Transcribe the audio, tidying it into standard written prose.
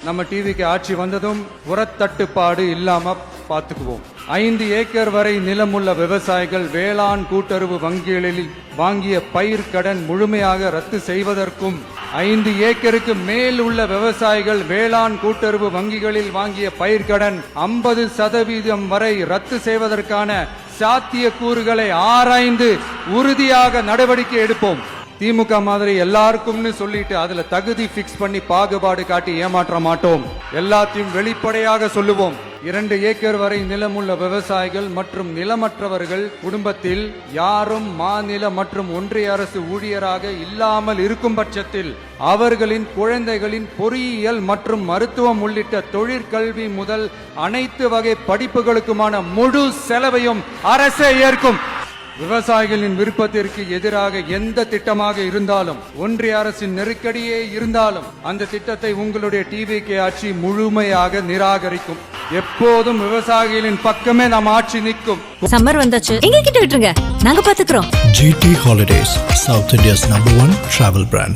நம்ம டிவிக்கு ஆட்சி வந்ததும் உரத்தட்டுப்பாடு இல்லாம பார்த்துக்குவோம். 5 ஏக்கர் வரை நிலமுள்ள விவசாயிகள் வேளாண் கூட்டுறவு வங்கிகளில் வாங்கிய பயிர் கடன் முழுமையாக ரத்து செய்வதற்கும் 5 ஏக்கருக்கு மேல் உள்ள விவசாயிகள் வேளாண் கூட்டுறவு வங்கிகளில் வாங்கிய பயிர்கடன் 50% வரை ரத்து செய்வதற்கான சாத்திய கூறுகளை ஆராய்ந்து உறுதியாக நடவடிக்கை எடுப்போம். திமுக மாதிரி எல்லாருக்கும்னு சொல்லிட்டு அதுல தகுதி பிக்ஸ் பண்ணி பாகுபாடு காட்டி ஏமாற்ற மாட்டோம். எல்லாத்தையும் வெளிப்படையாக சொல்லுவோம். 2 ஏக்கர் வரை நிலமுள்ள விவசாயிகள் மற்றும் நிலமற்றவர்கள் குடும்பத்தில் யாரும் மாநில மற்றும் ஒன்றிய அரசு ஊழியராக இல்லாமல் இருக்கும் பட்சத்தில் அவர்களின் குழந்தைகளின் பொறியியல் மற்றும் மருத்துவம் உள்ளிட்ட தொழிற்கல்வி முதல் அனைத்து வகை படிப்புகளுக்குமான முழு செலவையும் அரசே ஏற்கும். விவசாயிகளின் விருப்பத்திற்கு எதிராக எந்த திட்டமாக இருந்தாலும், ஒன்றிய அரசின் நெருக்கடியே இருந்தாலும் அந்த திட்டத்தை உங்களுடைய டிவிக்கு ஆட்சி முழுமையாக நிராகரிக்கும். எப்போதும் விவசாயிகளின் பக்கமே நம்ம ஆட்சி நிற்கும். சம்மர் வந்தாச்சு, எங்க கிட்ட விட்டுருங்க, நாங்க பாத்துக்கிறோம். GT Holidays, South India's #1 travel brand.